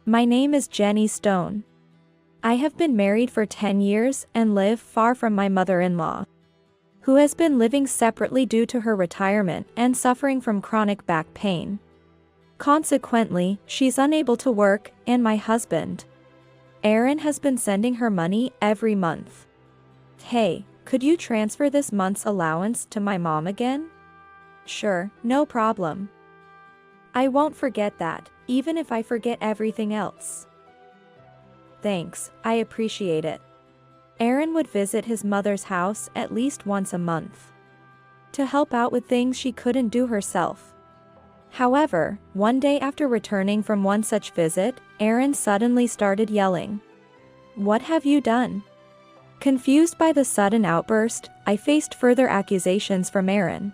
My name is Jenny Stone. I have been married for 10 years and live far from my mother-in-law, who has been living separately due to her retirement and suffering from chronic back pain. Consequently, she's unable to work, and my husband, Aaron, has been sending her money every month. Hey, could you transfer this month's allowance to my mom again? Sure, no problem. I won't forget that, even if I forget everything else. Thanks, I appreciate it. Aaron would visit his mother's house at least once a month to help out with things she couldn't do herself. However, one day after returning from one such visit, Aaron suddenly started yelling. "What have you done?" Confused by the sudden outburst, I faced further accusations from Aaron.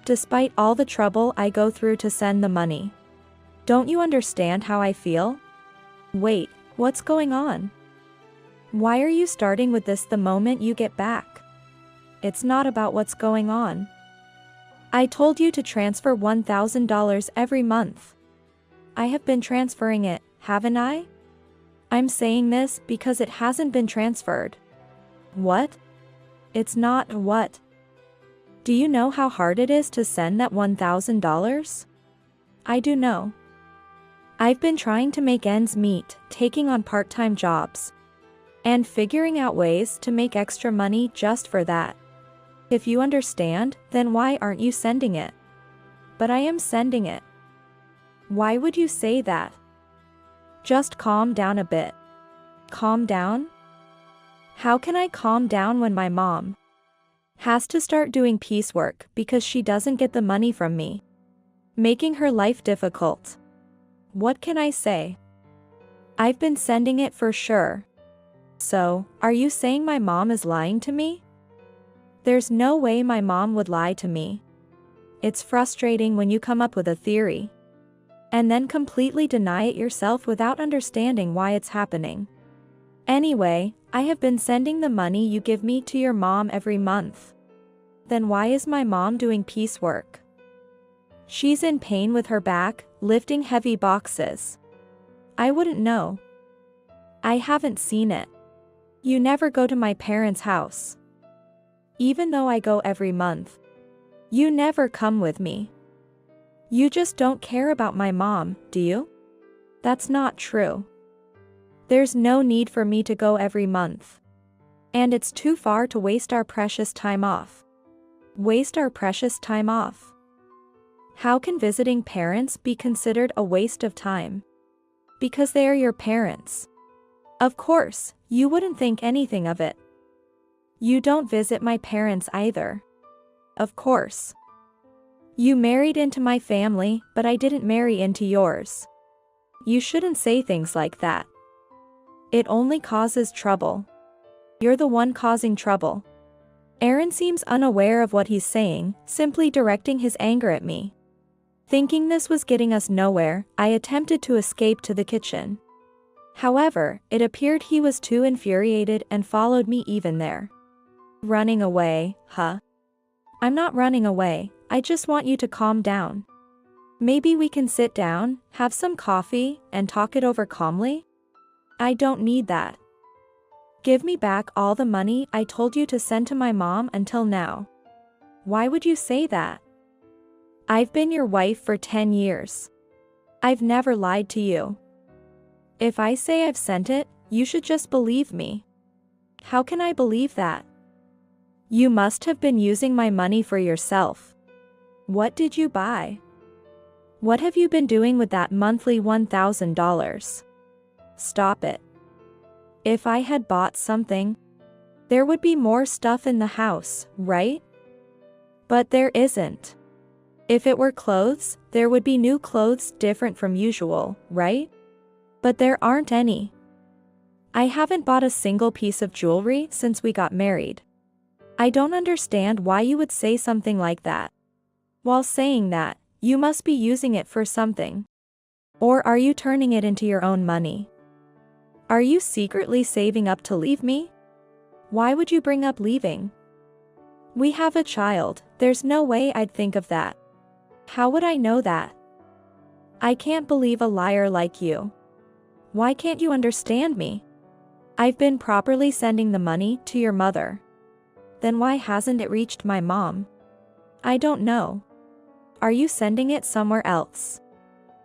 Despite all the trouble I go through to send the money. Don't you understand how I feel? Wait, what's going on? Why are you starting with this the moment you get back? It's not about what's going on. I told you to transfer $1,000 every month. I have been transferring it, haven't I? I'm saying this because it hasn't been transferred. What? It's not what? Do you know how hard it is to send that $1,000? I do know. I've been trying to make ends meet, taking on part-time jobs, and figuring out ways to make extra money just for that. If you understand, then why aren't you sending it? But I am sending it. Why would you say that? Just calm down a bit. Calm down? How can I calm down when my mom has to start doing piecework because she doesn't get the money from me, making her life difficult? What can I say? I've been sending it for sure. So, are you saying my mom is lying to me? There's no way my mom would lie to me. It's frustrating when you come up with a theory and then completely deny it yourself without understanding why it's happening. Anyway, I have been sending the money you give me to your mom every month. Then why is my mom doing piecework? She's in pain with her back, lifting heavy boxes. I wouldn't know. I haven't seen it. You never go to my parents' house. Even though I go every month, you never come with me. You just don't care about my mom, do you? That's not true. There's no need for me to go every month. And it's too far to waste our precious time off. Waste our precious time off? How can visiting parents be considered a waste of time? Because they are your parents. Of course, you wouldn't think anything of it. You don't visit my parents either. Of course. You married into my family, but I didn't marry into yours. You shouldn't say things like that. It only causes trouble. You're the one causing trouble. Aaron seems unaware of what he's saying, simply directing his anger at me. Thinking this was getting us nowhere, I attempted to escape to the kitchen. However, it appeared he was too infuriated and followed me even there. Running away, huh? I'm not running away, I just want you to calm down. Maybe we can sit down, have some coffee, and talk it over calmly? I don't need that. Give me back all the money I told you to send to my mom until now. Why would you say that? I've been your wife for 10 years. I've never lied to you. If I say I've sent it, you should just believe me. How can I believe that? You must have been using my money for yourself. What did you buy? What have you been doing with that monthly $1,000? Stop it. If I had bought something, there would be more stuff in the house, right? But there isn't. If it were clothes, there would be new clothes different from usual, right? But there aren't any. I haven't bought a single piece of jewelry since we got married. I don't understand why you would say something like that. While saying that, you must be using it for something. Or are you turning it into your own money? Are you secretly saving up to leave me? Why would you bring up leaving? We have a child, there's no way I'd think of that. How would I know that? I can't believe a liar like you. Why can't you understand me? I've been properly sending the money to your mother. Then why hasn't it reached my mom? I don't know. Are you sending it somewhere else?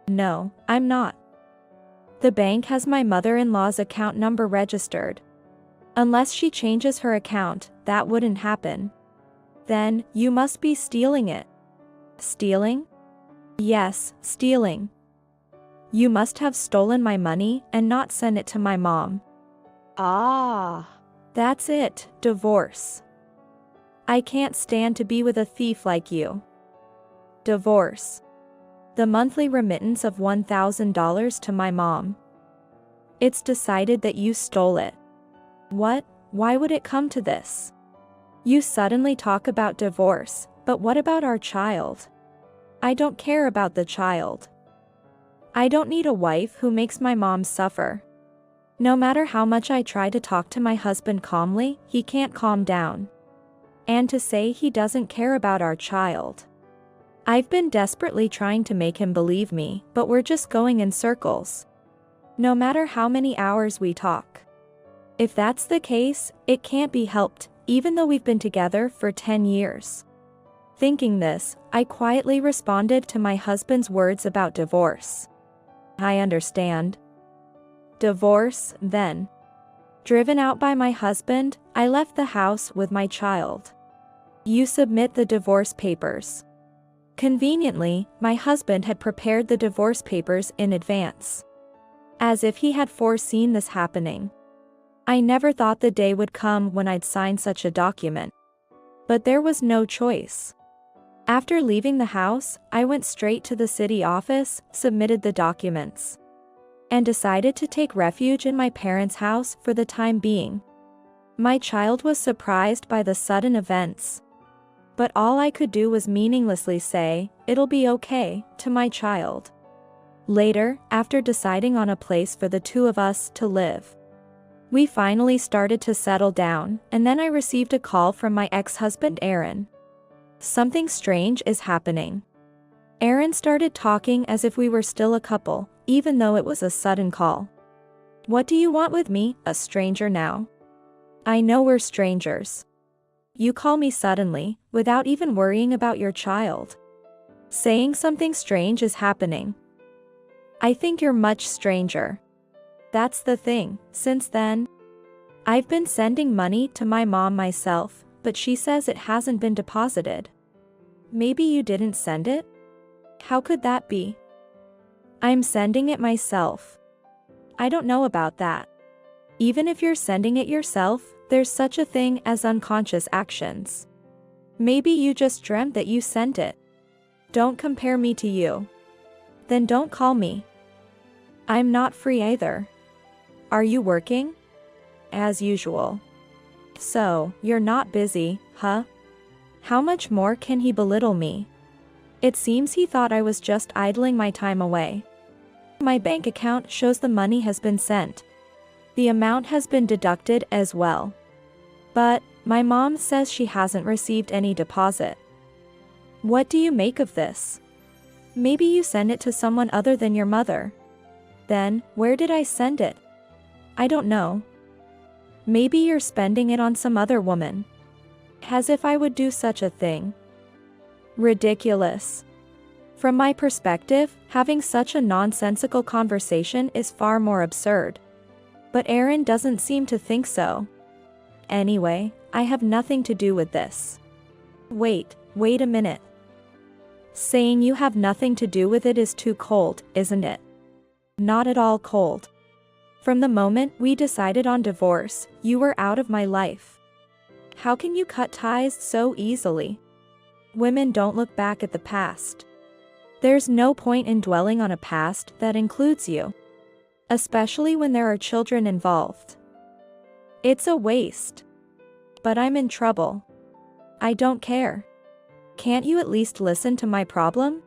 No, I'm not. The bank has my mother-in-law's account number registered. Unless she changes her account, that wouldn't happen. Then, you must be stealing it. Stealing? Yes, stealing. You must have stolen my money and not sent it to my mom. Ah. That's it, divorce. I can't stand to be with a thief like you. Divorce. The monthly remittance of $1,000 to my mom. It's decided that you stole it. What? Why would it come to this? You suddenly talk about divorce, but what about our child? I don't care about the child. I don't need a wife who makes my mom suffer. No matter how much I try to talk to my husband calmly, he can't calm down. And to say he doesn't care about our child. I've been desperately trying to make him believe me, but we're just going in circles. No matter how many hours we talk. If that's the case, it can't be helped, even though we've been together for 10 years. Thinking this, I quietly responded to my husband's words about divorce. I understand. Divorce, then. Driven out by my husband, I left the house with my child. You submit the divorce papers. Conveniently, my husband had prepared the divorce papers in advance. As if he had foreseen this happening. I never thought the day would come when I'd sign such a document. But there was no choice. After leaving the house, I went straight to the city office, submitted the documents, and decided to take refuge in my parents' house for the time being. My child was surprised by the sudden events. But all I could do was meaninglessly say, "It'll be okay," to my child. Later, after deciding on a place for the two of us to live, we finally started to settle down, and then I received a call from my ex-husband Aaron. Something strange is happening. Aaron started talking as if we were still a couple, even though it was a sudden call. What do you want with me, a stranger now? I know we're strangers. You call me suddenly, without even worrying about your child. Saying something strange is happening. I think you're much stranger. That's the thing, since then, I've been sending money to my mom myself, but she says it hasn't been deposited. Maybe you didn't send it? How could that be? I'm sending it myself. I don't know about that. Even if you're sending it yourself, there's such a thing as unconscious actions. Maybe you just dreamt that you sent it. Don't compare me to you. Then don't call me. I'm not free either. Are you working? As usual. So, you're not busy, huh? How much more can he belittle me? It seems he thought I was just idling my time away. My bank account shows the money has been sent. The amount has been deducted as well. But, my mom says she hasn't received any deposit. What do you make of this? Maybe you send it to someone other than your mother. Then, where did I send it? I don't know. Maybe you're spending it on some other woman. As if I would do such a thing. Ridiculous. From my perspective, having such a nonsensical conversation is far more absurd. But Aaron doesn't seem to think so. Anyway, I have nothing to do with this. Wait a minute. Saying you have nothing to do with it is too cold, isn't it? Not at all cold. From the moment we decided on divorce, you were out of my life. How can you cut ties so easily? Women don't look back at the past. There's no point in dwelling on a past that includes you. Especially when there are children involved. It's a waste. But I'm in trouble. I don't care. Can't you at least listen to my problem?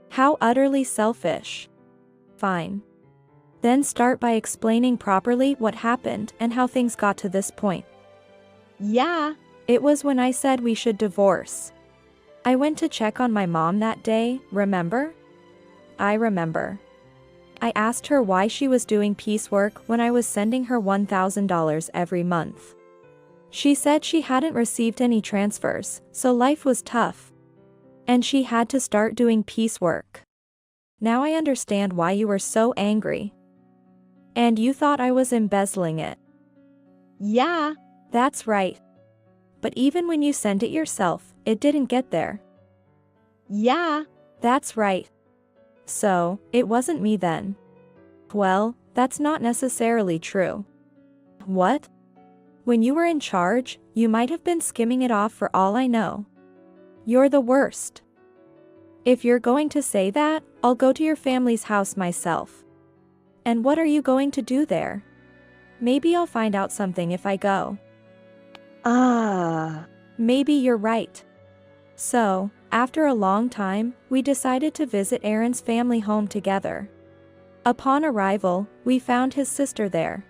How utterly selfish. Fine. Then start by explaining properly what happened and how things got to this point. Yeah. It was when I said we should divorce. I went to check on my mom that day, remember? I remember. I asked her why she was doing piecework when I was sending her $1,000 every month. She said she hadn't received any transfers, so life was tough. And she had to start doing piecework. Now I understand why you were so angry. And you thought I was embezzling it. Yeah. That's right. But even when you sent it yourself, it didn't get there. Yeah. That's right. So, it wasn't me then. Well, that's not necessarily true. What? When you were in charge, you might have been skimming it off for all I know. You're the worst. If you're going to say that, I'll go to your family's house myself. And what are you going to do there? Maybe I'll find out something if I go. Maybe you're right. So, after a long time, we decided to visit Aaron's family home together. Upon arrival, we found his sister there.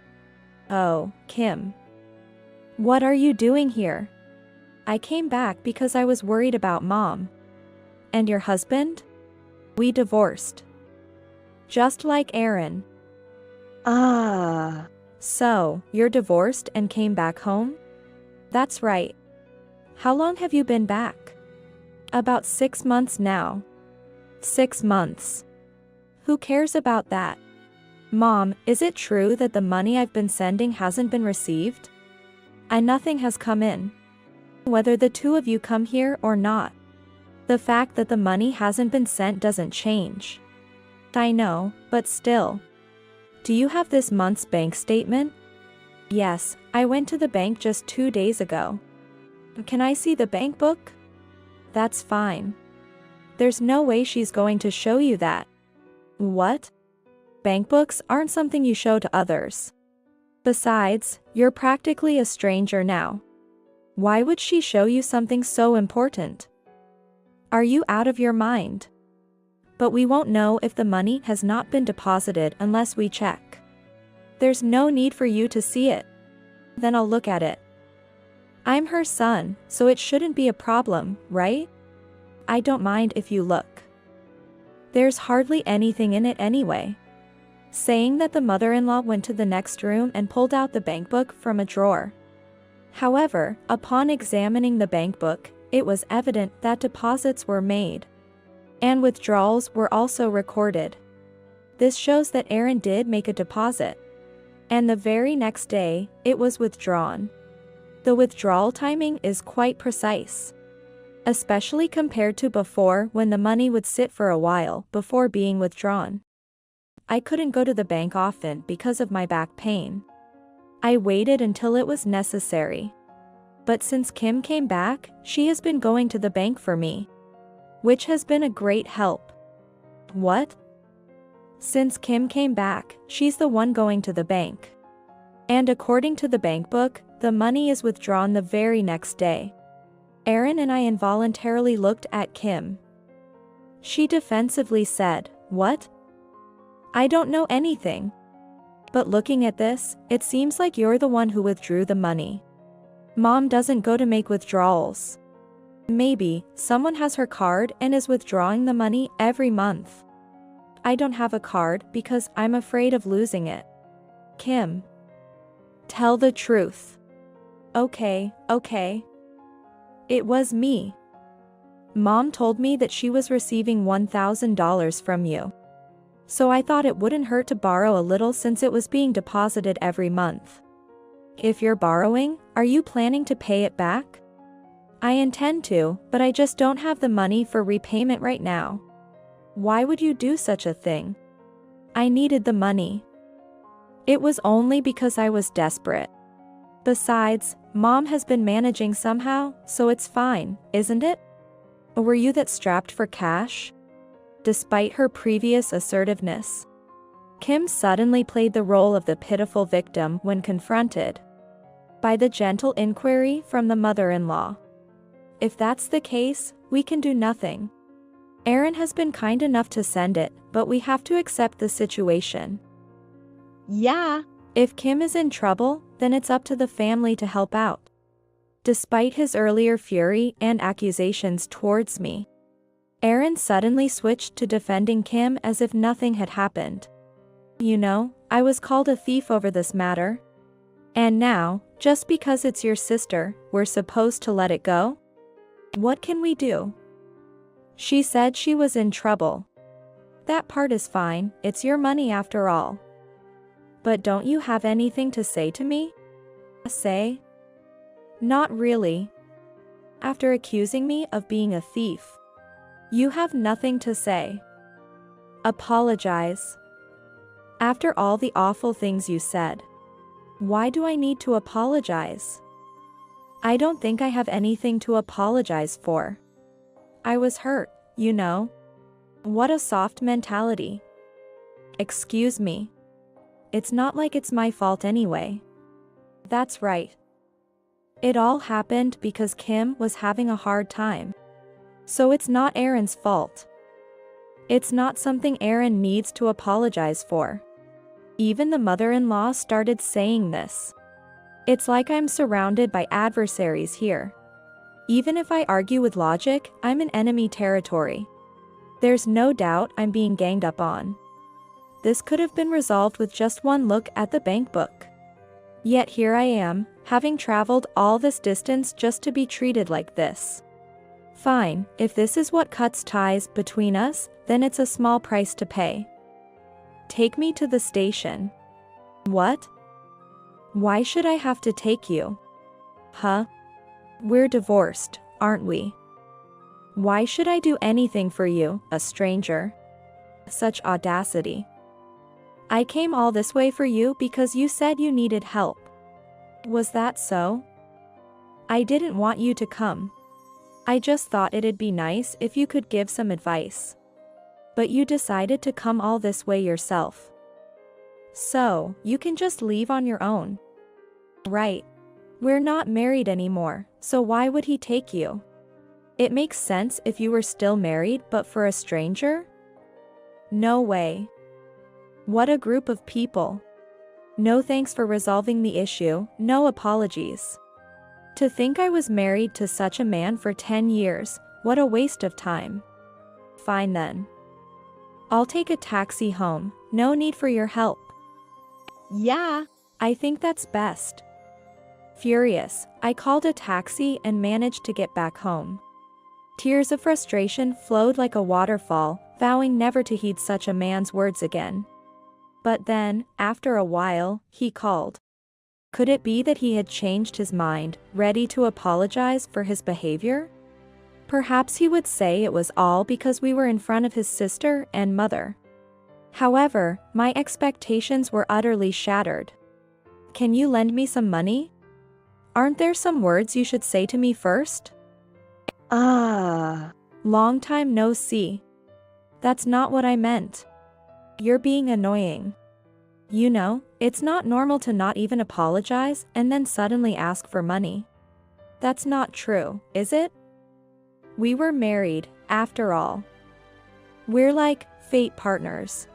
Oh, Kim. What are you doing here? I came back because I was worried about Mom. And your husband? We divorced. Just like Aaron. So, you're divorced and came back home? That's right. How long have you been back? About 6 months now. 6 months. Who cares about that? Mom, is it true that the money I've been sending hasn't been received? Nothing has come in. Whether the two of you come here or not. The fact that the money hasn't been sent doesn't change. I know, but still. Do you have this month's bank statement? Yes, I went to the bank just 2 days ago. Can I see the bank book? That's fine. There's no way she's going to show you that. What? Bank books aren't something you show to others. Besides, you're practically a stranger now. Why would she show you something so important? Are you out of your mind? But we won't know if the money has not been deposited unless we check. There's no need for you to see it. Then I'll look at it. I'm her son, so it shouldn't be a problem, right? I don't mind if you look. There's hardly anything in it anyway. Saying that the mother-in-law went to the next room and pulled out the bank book from a drawer. However, upon examining the bank book, it was evident that deposits were made. And withdrawals were also recorded. This shows that Aaron did make a deposit. And the very next day, it was withdrawn. The withdrawal timing is quite precise. Especially compared to before when the money would sit for a while before being withdrawn. I couldn't go to the bank often because of my back pain. I waited until it was necessary. But since Kim came back, she has been going to the bank for me. Which has been a great help. What? Since Kim came back, she's the one going to the bank. And according to the bank book, the money is withdrawn the very next day. Aaron and I involuntarily looked at Kim. She defensively said, "What? I don't know anything." But looking at this, it seems like you're the one who withdrew the money. Mom doesn't go to make withdrawals. Maybe someone has her card and is withdrawing the money every month. I don't have a card because I'm afraid of losing it. Kim. Tell the truth. Okay. It was me. Mom told me that she was receiving $1,000 from you. So I thought it wouldn't hurt to borrow a little since it was being deposited every month. If you're borrowing, are you planning to pay it back? I intend to, but I just don't have the money for repayment right now. Why would you do such a thing? I needed the money. It was only because I was desperate. Besides, Mom has been managing somehow, so it's fine, isn't it? Or were you that strapped for cash? Despite her previous assertiveness, Kim suddenly played the role of the pitiful victim when confronted by the gentle inquiry from the mother-in-law. If that's the case, we can do nothing. Aaron has been kind enough to send it, but we have to accept the situation. Yeah. If Kim is in trouble, then it's up to the family to help out. Despite his earlier fury and accusations towards me, Aaron suddenly switched to defending Kim as if nothing had happened. You know, I was called a thief over this matter. And now, just because it's your sister, we're supposed to let it go? What can we do? She said she was in trouble. That part is fine, it's your money after all. But don't you have anything to say to me? Say? Not really. After accusing me of being a thief, you have nothing to say. Apologize. After all the awful things you said, why do I need to apologize? I don't think I have anything to apologize for. I was hurt, you know. What a soft mentality. Excuse me. It's not like it's my fault anyway. That's right. It all happened because Kim was having a hard time. So it's not Aaron's fault. It's not something Aaron needs to apologize for. Even the mother-in-law started saying this. It's like I'm surrounded by adversaries here. Even if I argue with logic, I'm in enemy territory. There's no doubt I'm being ganged up on. This could have been resolved with just one look at the bank book. Yet here I am, having traveled all this distance just to be treated like this. Fine, if this is what cuts ties between us, then it's a small price to pay. Take me to the station. What? Why should I have to take you? Huh? We're divorced, aren't we? Why should I do anything for you, a stranger? Such audacity. I came all this way for you because you said you needed help. Was that so? I didn't want you to come. I just thought it'd be nice if you could give some advice. But you decided to come all this way yourself. So, you can just leave on your own. Right. We're not married anymore, so why would he take you? It makes sense if you were still married, but for a stranger? No way. What a group of people. No thanks for resolving the issue, no apologies. To think I was married to such a man for 10 years, what a waste of time. Fine then. I'll take a taxi home, no need for your help. Yeah. I think that's best. Furious, I called a taxi and managed to get back home. Tears of frustration flowed like a waterfall, vowing never to heed such a man's words again. But then, after a while, he called. Could it be that he had changed his mind, ready to apologize for his behavior? Perhaps he would say it was all because we were in front of his sister and mother. However, my expectations were utterly shattered. Can you lend me some money? Aren't there some words you should say to me first? Long time no see. That's not what I meant. You're being annoying. You know, it's not normal to not even apologize and then suddenly ask for money. That's not true, is it? We were married, after all. We're like fate partners.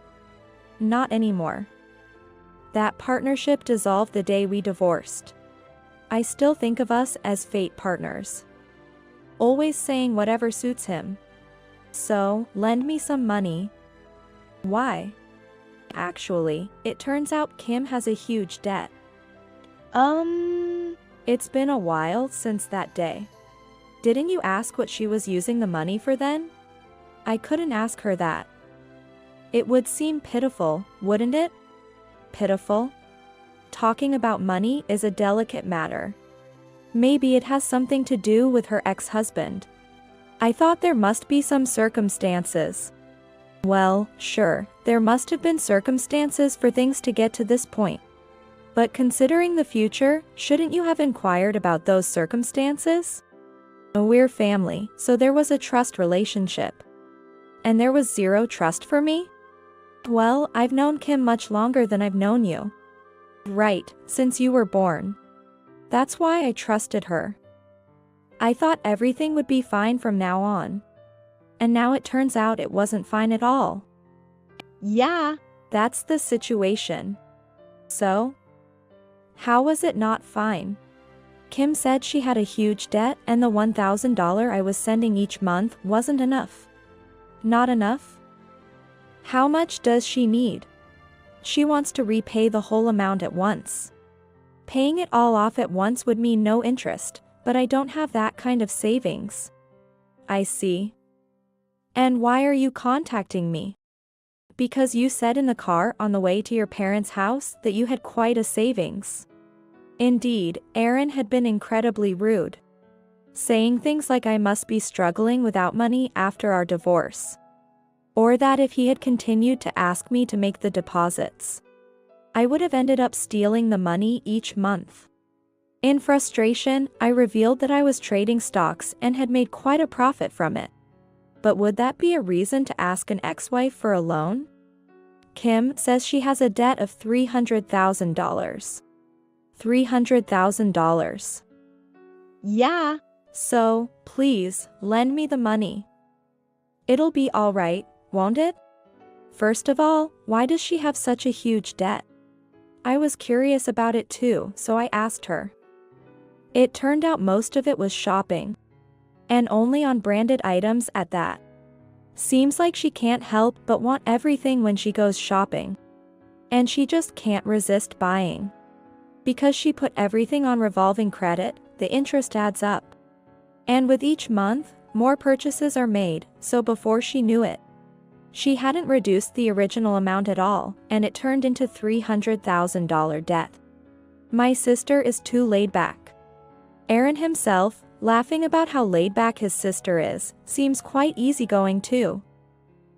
Not anymore. That partnership dissolved the day we divorced. I still think of us as fate partners. Always saying whatever suits him. So, lend me some money. Why? Actually, it turns out Kim has a huge debt. It's been a while since that day. Didn't you ask what she was using the money for then? I couldn't ask her that. It would seem pitiful, wouldn't it? Pitiful? Talking about money is a delicate matter. Maybe it has something to do with her ex-husband. I thought there must be some circumstances. Well, sure, there must have been circumstances for things to get to this point. But considering the future, shouldn't you have inquired about those circumstances? We're family, so there was a trust relationship. And there was zero trust for me? Well, I've known Kim much longer than I've known you. Right, since you were born. That's why I trusted her. I thought everything would be fine from now on. And now it turns out it wasn't fine at all. Yeah. That's the situation. So? How was it not fine? Kim said she had a huge debt and the $1,000 I was sending each month wasn't enough. Not enough? How much does she need? She wants to repay the whole amount at once. Paying it all off at once would mean no interest, but I don't have that kind of savings. I see. And why are you contacting me? Because you said in the car on the way to your parents' house that you had quite a savings. Indeed, Aaron had been incredibly rude, saying things like I must be struggling without money after our divorce, or that if he had continued to ask me to make the deposits, I would have ended up stealing the money each month. In frustration, I revealed that I was trading stocks and had made quite a profit from it. But would that be a reason to ask an ex-wife for a loan? Kim says she has a debt of $300,000. $300,000. Yeah. So, please, lend me the money. It'll be all right, won't it? First of all, why does she have such a huge debt? I was curious about it too, so I asked her. It turned out most of it was shopping. And only on branded items at that. Seems like she can't help but want everything when she goes shopping. And she just can't resist buying. Because she put everything on revolving credit, the interest adds up. And with each month, more purchases are made, so before she knew it, she hadn't reduced the original amount at all, and it turned into $300,000 debt. My sister is too laid back. Aaron himself, laughing about how laid back his sister is, seems quite easygoing too.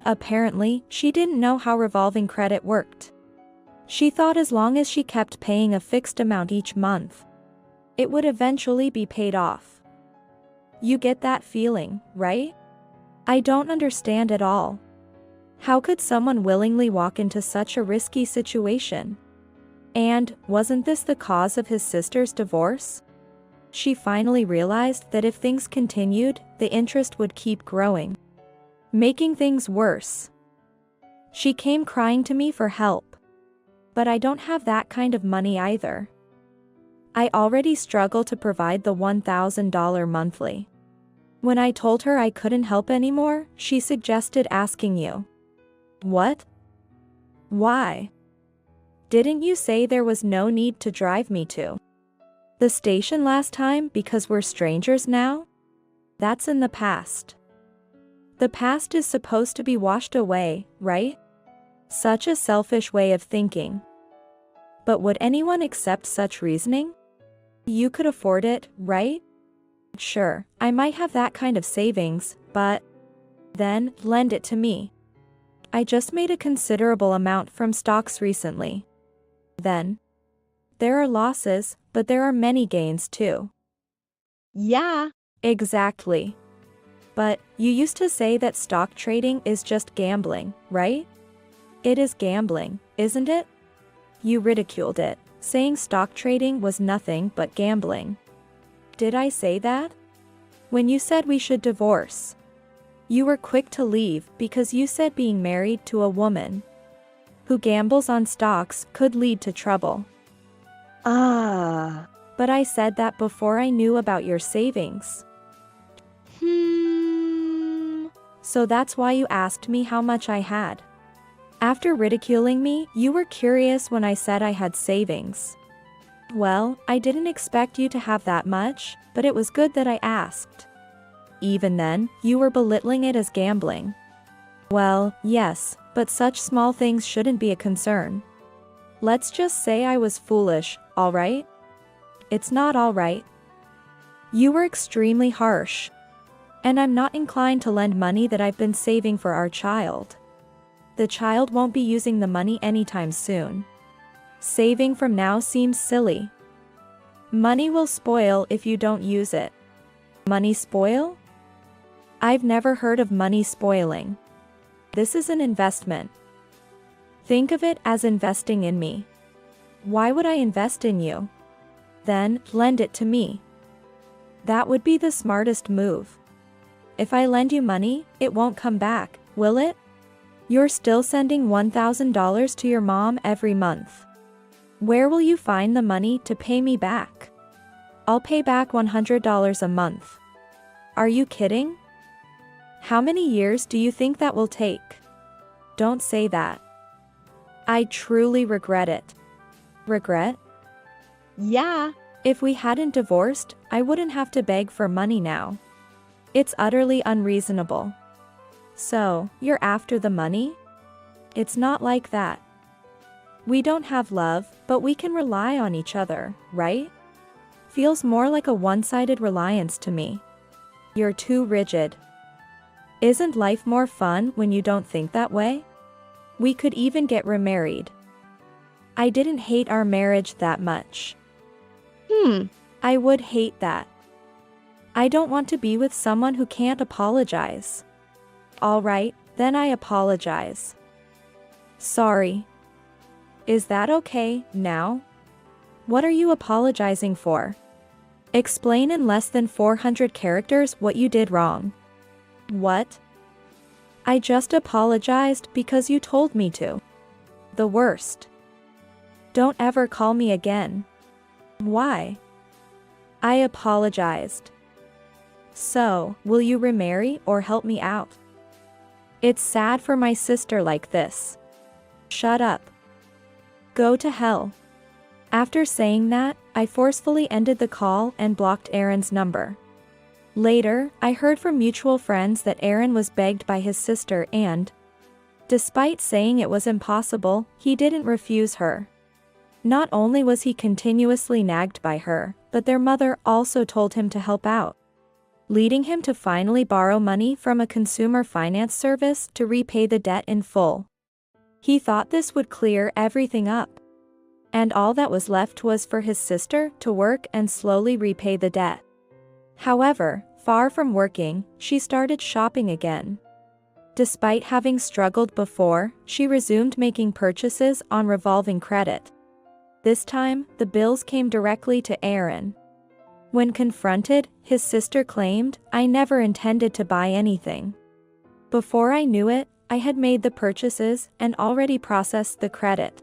Apparently, she didn't know how revolving credit worked. She thought as long as she kept paying a fixed amount each month, it would eventually be paid off. You get that feeling, right? I don't understand at all. How could someone willingly walk into such a risky situation? And, wasn't this the cause of his sister's divorce? She finally realized that if things continued, the interest would keep growing, making things worse. She came crying to me for help. But I don't have that kind of money either. I already struggle to provide the $1,000 monthly. When I told her I couldn't help anymore, she suggested asking you. What? Why? Didn't you say there was no need to drive me to the station last time because we're strangers now? That's in the past. The past is supposed to be washed away, right? Such a selfish way of thinking. But would anyone accept such reasoning? You could afford it, right? Sure, I might have that kind of savings, but then, lend it to me. I just made a considerable amount from stocks recently. Then, there are losses, but there are many gains too. Yeah. Exactly. But, you used to say that stock trading is just gambling, right? It is gambling, isn't it? You ridiculed it, saying stock trading was nothing but gambling. Did I say that? When you said we should divorce, you were quick to leave because you said being married to a woman who gambles on stocks could lead to trouble. But I said that before I knew about your savings. So that's why you asked me how much I had. After ridiculing me, you were curious when I said I had savings. Well, I didn't expect you to have that much, but it was good that I asked. Even then, you were belittling it as gambling. Well, yes, but such small things shouldn't be a concern. Let's just say I was foolish, alright? It's not alright. You were extremely harsh. And I'm not inclined to lend money that I've been saving for our child. The child won't be using the money anytime soon. Saving from now seems silly. Money will spoil if you don't use it. Money spoil? I've never heard of money spoiling. This is an investment. Think of it as investing in me. Why would I invest in you? Then, lend it to me. That would be the smartest move. If I lend you money, it won't come back, will it? You're still sending $1,000 to your mom every month. Where will you find the money to pay me back? I'll pay back $100 a month. Are you kidding? How many years do you think that will take? Don't say that. I truly regret it. Regret? Yeah. If we hadn't divorced, I wouldn't have to beg for money now. It's utterly unreasonable. So, you're after the money? It's not like that. We don't have love, but we can rely on each other, right? Feels more like a one-sided reliance to me. You're too rigid. Isn't life more fun when you don't think that way? We could even get remarried. I didn't hate our marriage that much. I would hate that. I don't want to be with someone who can't apologize. All right, then I apologize. Sorry. Is that okay, now? What are you apologizing for? Explain in less than 400 characters what you did wrong. What? I just apologized because you told me to. The worst. Don't ever call me again. Why? I apologized. So, will you remarry or help me out? It's sad for my sister like this. Shut up. Go to hell. After saying that, I forcefully ended the call and blocked Aaron's number. Later, I heard from mutual friends that Aaron was begged by his sister and, despite saying it was impossible, he didn't refuse her. Not only was he continuously nagged by her, but their mother also told him to help out, leading him to finally borrow money from a consumer finance service to repay the debt in full. He thought this would clear everything up, and all that was left was for his sister to work and slowly repay the debt. However, far from working, she started shopping again. Despite having struggled before, she resumed making purchases on revolving credit. This time, the bills came directly to Aaron. When confronted, his sister claimed, "I never intended to buy anything. Before I knew it, I had made the purchases and already processed the credit."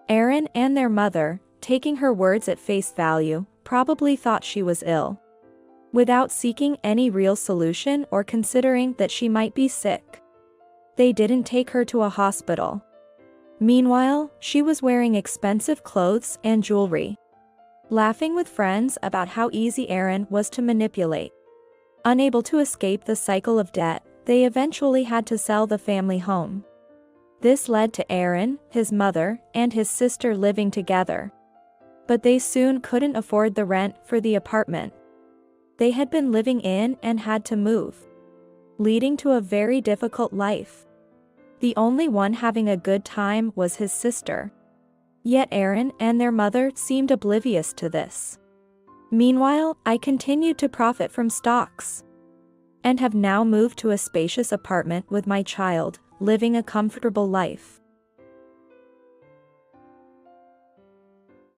Aaron and their mother, taking her words at face value, probably thought she was ill. Without seeking any real solution or considering that she might be sick, they didn't take her to a hospital. Meanwhile, she was wearing expensive clothes and jewelry, laughing with friends about how easy Aaron was to manipulate. Unable to escape the cycle of debt, they eventually had to sell the family home. This led to Aaron, his mother, and his sister living together. But they soon couldn't afford the rent for the apartment they had been living in and had to move, leading to a very difficult life. The only one having a good time was his sister. Yet Aaron and their mother seemed oblivious to this. Meanwhile, I continued to profit from stocks, and have now moved to a spacious apartment with my child, living a comfortable life.